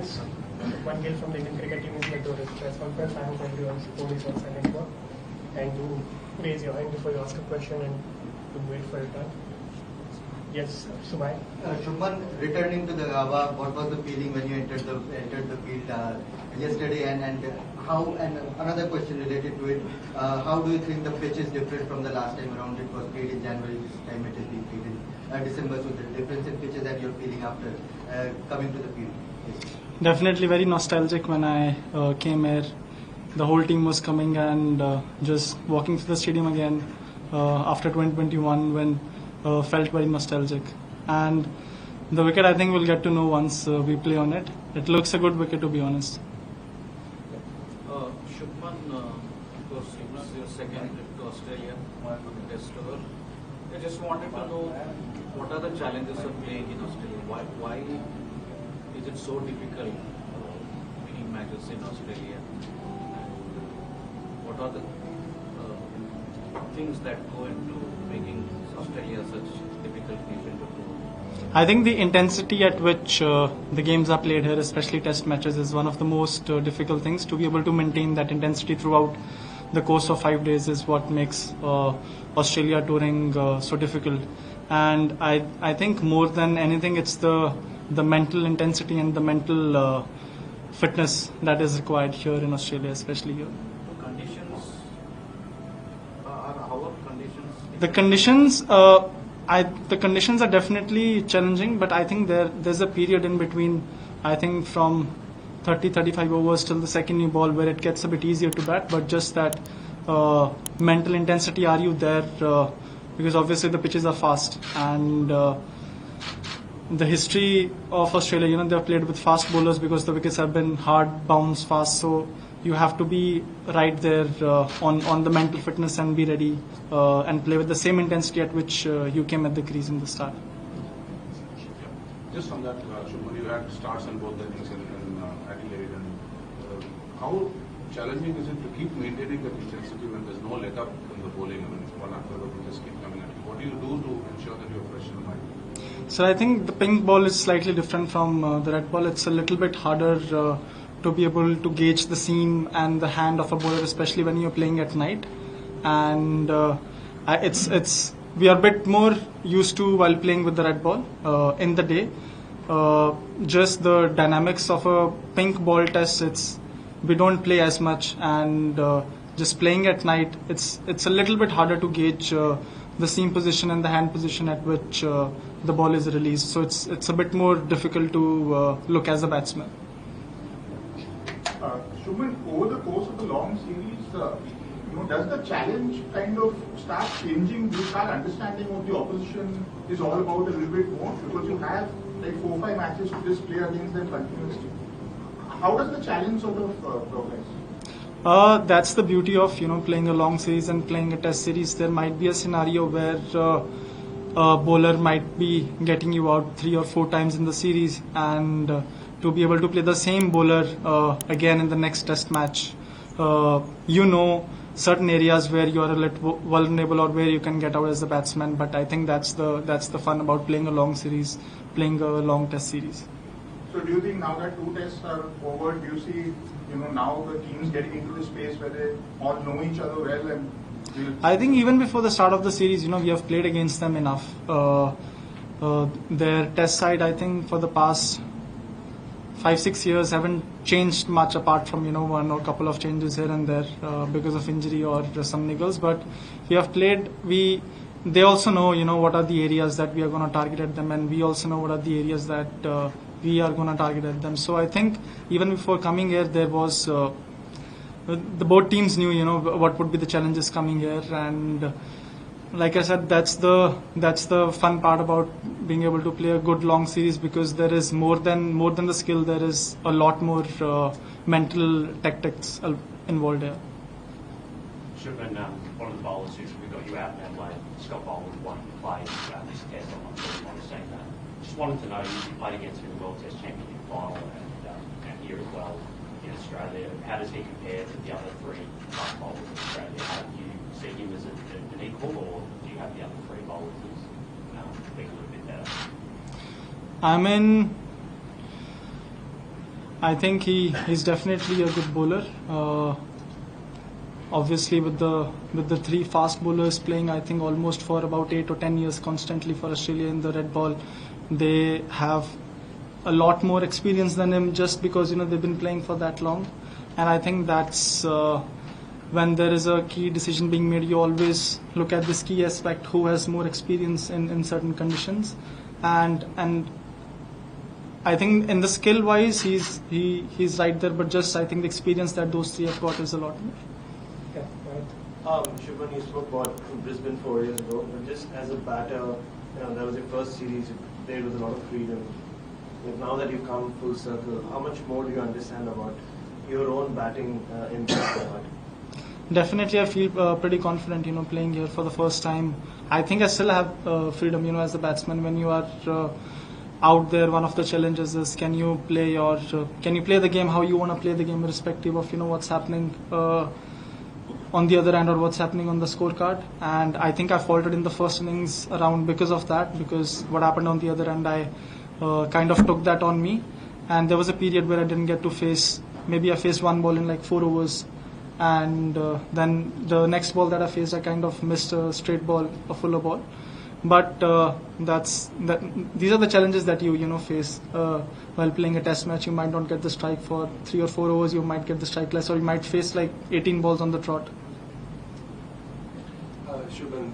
friends. Shubman Gill from the Indian cricket team is here to press conference. I hope everyone's phone is on silent mode. And do raise your hand before you ask a question and to wait for your turn. Yes, Subhai. Shubman, returning to the Gabba, what was the feeling when you entered the field yesterday? And how? And another question related to it: how do you think the pitch is different from the last time around? It was played in January. This time it is being played in December. So the difference in pitches that you're feeling after coming to the field. Yes. Definitely very nostalgic when I came here. The whole team was coming and just walking through the stadium again after 2021 when felt very nostalgic. And the wicket I think we'll get to know once we play on it. It looks a good wicket to be honest. Shubman, of course, it was your second trip to Australia on the Test tour. I just wanted to know what are the challenges of playing in Australia? Why is it so difficult winning matches in Australia? And what are the things that go into making Australia such difficult nation to play? I think the intensity at which the games are played here, especially test matches, is one of the most difficult things. To be able to maintain that intensity throughout the course of 5 days is what makes Australia touring so difficult. And I think more than anything, it's the mental intensity and the mental fitness that is required here in Australia, especially here. The conditions are definitely challenging, but I think there's a period in between, I think from 30-35 overs till the second new ball where it gets a bit easier to bat, but just that mental intensity, are you there? Because obviously the pitches are fast, and the history of Australia, they've played with fast bowlers because the wickets have been hard, bounce, fast, so you have to be right there on the mental fitness and be ready and play with the same intensity at which you came at the crease in the start. Just on that, Shubman, you had starts on both the innings in Adelaide. And how challenging is it to keep maintaining that intensity when there's no let up in the bowling? I mean, one after the other just keep coming at you. What do you do to ensure that you're fresh in the mind? So I think the pink ball is slightly different from the red ball. It's a little bit harder to be able to gauge the seam and the hand of a bowler, especially when you're playing at night. And we are a bit more used to while playing with the red ball in the day. Just the dynamics of a pink ball test, we don't play as much, and just playing at night, it's a little bit harder to gauge the seam position and the hand position at which the ball is released. So it's a bit more difficult to look as a batsman. Shubman, over the course of the long series, does the challenge kind of start changing? Do you start understanding what the opposition is all about a little bit more? Because you have like 4-5 matches to just play against them continuously. How does the challenge sort of progress? That's the beauty of playing a long series and playing a test series. There might be a scenario where a bowler might be getting you out 3 or 4 times in the series, and to be able to play the same bowler again in the next test match, certain areas where you are a little vulnerable or where you can get out as a batsman. But I think that's the fun about playing a long series, playing a long test series. So do you think now that 2 tests are over, do you see now the teams getting into the space where they all know each other well? And I think even before the start of the series, we have played against them enough. Their test side, I think, for the past 5-6 years haven't changed much apart from one or couple of changes here and there because of injury or some niggles. But we have played. They also know what are the areas that we are going to target at them, and we also know what are the areas that we are going to target at them. So I think even before coming here, there was the both teams knew what would be the challenges coming here, and like I said, that's the fun part about being able to play a good long series, because there is more than the skill. There is a lot more mental tactics involved here. Shubman, one of the bowlers who we got you out in Adelaide, Scott Bowles, won play this test. I'm not sure you understand that. Just wanted to know, you played against him in the World Test Championship final and here as well in Australia. How does he compare to the other 3 fast bowlers in Australia? How do you see him as an equal, or do you have the other 3 bowlers being a little bit better? I mean, I think he's definitely a good bowler. Obviously, with the three fast bowlers playing, I think almost for about 8 or 10 years constantly for Australia in the red ball, they have a lot more experience than him just because they've been playing for that long. And I think that's when there is a key decision being made, you always look at this key aspect: who has more experience in certain conditions, and I think in the skill wise he's right there, but just I think the experience that those three have got is a lot more. Yeah, right. Shubman, you spoke about Brisbane 4 years ago, but just as a batter, that was your first series, you played with a lot of freedom. Like now that you've come full circle, how much more do you understand about your own batting in Brisbane? Definitely, I feel pretty confident, playing here for the first time. I think I still have freedom, as a batsman. When you are out there, one of the challenges is can you play the game how you want to play the game, irrespective of what's happening on the other end or what's happening on the scorecard. And I think I faltered in the first innings around because of that, because what happened on the other end, I kind of took that on me. And there was a period where I didn't get to face, maybe I faced one ball in like 4 overs. And then the next ball that I faced, I kind of missed a straight ball, a fuller ball. But these are the challenges that you face while playing a test match. You might not get the strike for 3 or 4 overs. You might get the strike less, or you might face like 18 balls on the trot. Shubman,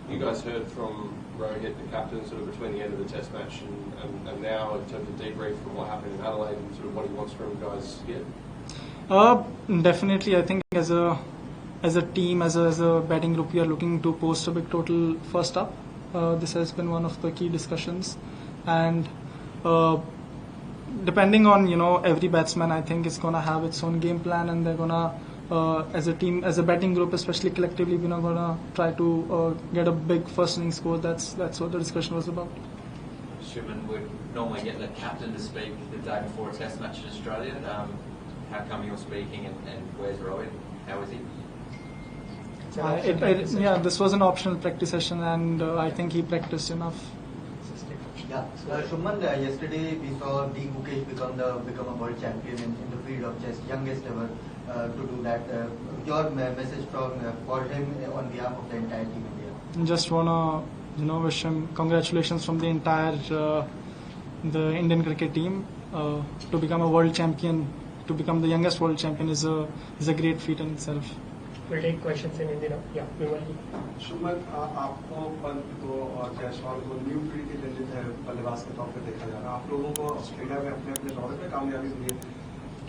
you guys heard from Rohit, the captain, sort of between the end of the test match and now in terms of debrief from what happened in Adelaide and sort of what he wants from guys here? Definitely, I think as a team, as a batting group, we are looking to post a big total first up. This has been one of the key discussions, and depending on every batsman, I think is gonna have its own game plan, and they're gonna as a team, as a batting group, especially collectively, we're gonna try to get a big first inning score. That's what the discussion was about. Shubman would normally get the captain to speak the day before a test match in Australia. How come you're speaking, and where's Rohit? How is he? This was an optional practice session, and I think he practiced enough. Yeah, Shubman, yesterday we saw D. Mukesh become a world champion in the field of chess, youngest ever to do that. Your message for him on behalf of the entire team India? Just wanna wish him congratulations from the entire the Indian cricket team to become a world champion. To become the youngest world champion is a great feat in itself. We'll take questions in Hindi now. Yeah, Vimal. Shubman, आपको पंत को और जायसवाल को new पीढ़ी के जरिए बल्लेबाज के तौर पर देखा जा रहा है. आप लोगों को ऑस्ट्रेलिया में अपने अपने दौरे में कामयाबी मिली है.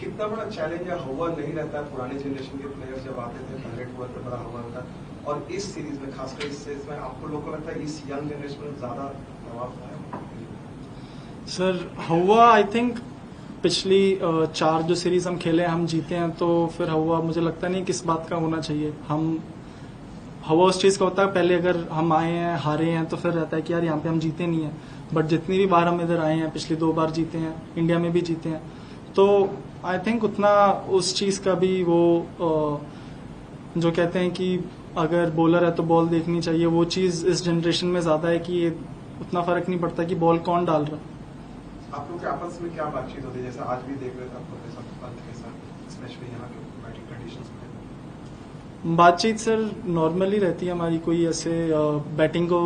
कितना बड़ा चैलेंज है हुआ नहीं रहता है. पुराने जनरेशन के प्लेयर्स जब आते थे पहले टूर पर बड़ा हुआ था, और इस सीरीज में खासकर इस सीरीज में आपको लोगों को लगता है इस यंग जनरेशन में ज्यादा प्रभाव है? सर हुआ, आई थिंक पिछली 4 जो सीरीज हम खेले हम जीते हैं, तो फिर हुआ मुझे लगता नहीं किस बात का होना चाहिए. हुआ उस चीज का होता है, पहले अगर हम आए हैं हारे हैं तो फिर रहता है कि यार यहाँ पे हम जीते नहीं हैं. बट जितनी भी बार हम इधर आए हैं, पिछली 2 बार जीते हैं, इंडिया में भी जीते हैं, तो आई थिंक उतना उस चीज का भी वो जो कहते हैं कि अगर बॉलर है तो बॉल देखनी चाहिए, वो चीज इस जनरेशन में ज्यादा है कि उतना फर्क नहीं पड़ता कि बॉल कौन डाल रहा है. आप लोग के आपस में क्या बातचीत होती है? जैसे आज भी देख रहे थे आपको पंत के साथ, स्पेशली यहाँ के बैटिंग कंडीशंस में. बातचीत सर नॉर्मली रहती है हमारी. कोई ऐसे बैटिंग को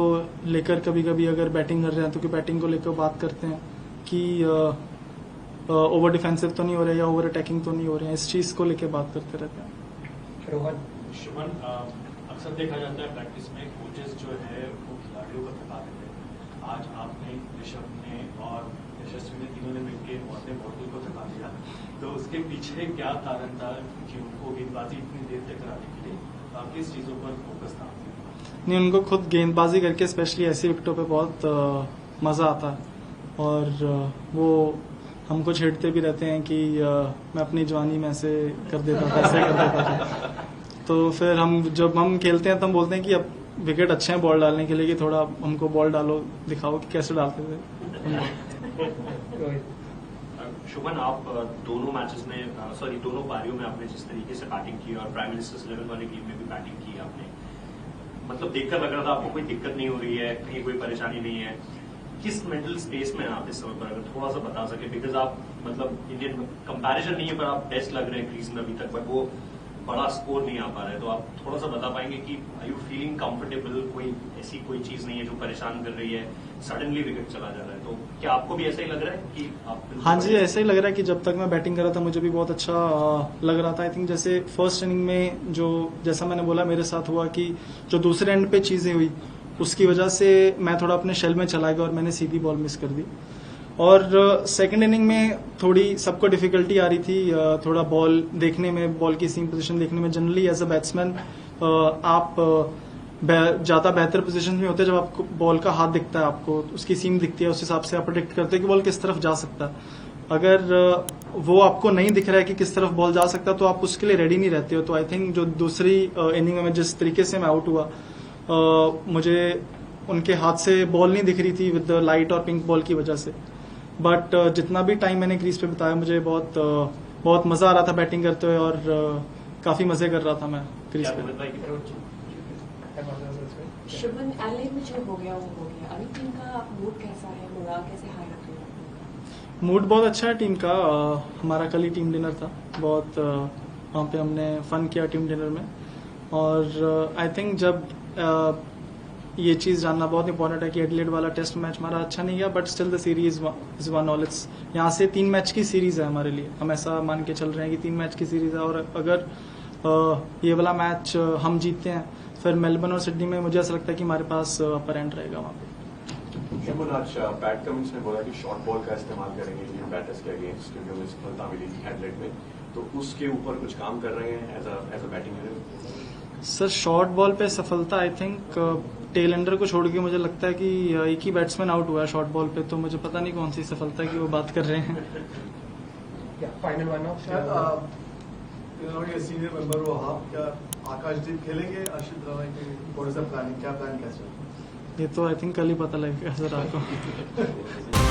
लेकर कभी कभी अगर बैटिंग कर रहे हैं तो कि बैटिंग को लेकर बात करते हैं कि ओवर डिफेंसिव तो नहीं हो रहे या ओवर अटैकिंग तो नहीं हो रहे हैं, इस चीज को लेकर बात करते रहते हैं. रोहन. शुभमन, अक्सर देखा जाता है प्रैक्टिस में कोचेस जो है वो खिलाड़ियों को थका देते हैं. आज आपने, ऋषभ ने और यशस्वी ने, तीनों ने मिलकर अपने बॉलिंग को थका दिया, तो उसके पीछे क्या कारण था कि उनको गेंदबाजी इतनी देर तक कराने के लिए किस चीजों पर फोकस था? नहीं, उनको खुद गेंदबाजी करके स्पेशली ऐसी विकेटों पे बहुत मजा आता है, और वो हमको छेड़ते भी रहते हैं कि मैं अपनी जवानी में ऐसे कर देता था, ऐसे कर देता था. तो फिर जब हम खेलते हैं तो हम बोलते हैं कि अब विकेट अच्छे हैं बॉल डालने के लिए, कि थोड़ा हमको बॉल डालो, दिखाओ कि कैसे डालते थे. शुभमन, आप दोनों मैचेस में दोनों पारियों में आपने जिस तरीके से बैटिंग की और प्राइम मिनिस्टर्स 11 वाले गेम में भी बैटिंग की आपने, मतलब देखकर लग रहा था आपको कोई दिक्कत नहीं हो रही है, कहीं कोई परेशानी नहीं है. किस मेंटल स्पेस में हैं आप इस समय पर, अगर थोड़ा सा बता सके, बिकॉज आप मतलब इंडियन कंपैरिजन नहीं है पर आप बेस्ट लग रहे हैं क्रीज में अभी तक, बट वो बड़ा स्कोर नहीं आ पा रहा है, तो आप थोड़ा सा बता पाएंगे कि आर यू फीलिंग कंफर्टेबल, कोई ऐसी कोई चीज नहीं है जो परेशान कर रही है, सडनली विकेट चला जा रहा है, तो क्या आपको भी ऐसा ही लग रहा है कि आप? हाँ जी, ऐसा ही लग रहा है कि जब तक मैं बैटिंग कर रहा था मुझे भी बहुत अच्छा लग रहा था। आई थिंक जैसे फर्स्ट इनिंग में जो जैसा मैंने बोला मेरे साथ हुआ कि जो दूसरे एंड पे चीजें हुई उसकी वजह से मैं थोड़ा अपने शेल में चला गया और मैंने सीधी बॉल मिस कर दी। और सेकंड इनिंग में थोड़ी सबको डिफिकल्टी आ रही थी, थोड़ा बॉल देखने में, बॉल की सीम पोजीशन देखने में। जनरली एज अ बैट्समैन आप ज्यादा बेहतर पोजीशन में होते हैं जब आपको बॉल का हाथ दिखता है, आपको उसकी सीम दिखती है, उस हिसाब से आप प्रेडिक्ट करते हैं कि बॉल किस तरफ जा सकता है। अगर वो आपको नहीं दिख रहा है कि किस तरफ बॉल जा सकता है तो आप उसके लिए रेडी नहीं रहते हो। तो आई थिंक जो दूसरी इनिंग में जिस तरीके से मैं आउट हुआ, मुझे उनके हाथ से बॉल नहीं दिख रही थी विद द लाइट और पिंक बॉल की वजह से। बट जितना भी टाइम मैंने क्रीज पे बिताया मुझे बहुत मजा आ रहा था बैटिंग करते हुए और काफी मजे कर रहा था मैं क्रीज पे। शुभमन, एडिलेड में जो हो गया वो हो गया, अभी टीम का मूड कैसा है, मोरल कैसे हाई रख रहे हैं? मूड बहुत अच्छा है टीम का। हमारा कल ही टीम डिनर था, बहुत वहाँ पे हमने फन किया टीम डिनर में। और आई थिंक जब ये चीज जानना बहुत इंपॉर्टेंट है कि एडिलेड वाला टेस्ट मैच हमारा अच्छा नहीं गया, but still the series is one all. It's यहाँ से 3 मैच की सीरीज है हमारे लिए, हम ऐसा मान के चल रहे हैं कि 3 मैच की सीरीज है। और अगर ये वाला मैच हम जीतते हैं फिर मेलबर्न और सिडनी में मुझे ऐसा लगता है कि हमारे पास अपर एंड रहेगा वहाँ पे। शुभमन, आज पैट कमिंस ने बोला कि शॉर्ट बॉल का इस्तेमाल करेंगे इंडियन बैटर्स के अगेंस्ट, क्योंकि उन्हें सफलता मिली थी एडिलेड में, तो उसके ऊपर कुछ काम कर रहे हैं as a batting unit? Sir, short ball पे सफलता आई थिंक टेल एंडर को छोड़ के मुझे लगता है कि एक ही बैट्समैन आउट हुआ है शॉर्ट बॉल पे, तो मुझे पता नहीं कौन सी सफलता है कि वो बात कर रहे हैं। Final one of senior member हो आप, क्या आकाशदीप खेलेंगे अर्शित राणा के? व्हाट इज द प्लानिंग, क्या प्लान कैसे? ये तो आई थिंक कल ही पता लगेगा सर आपको।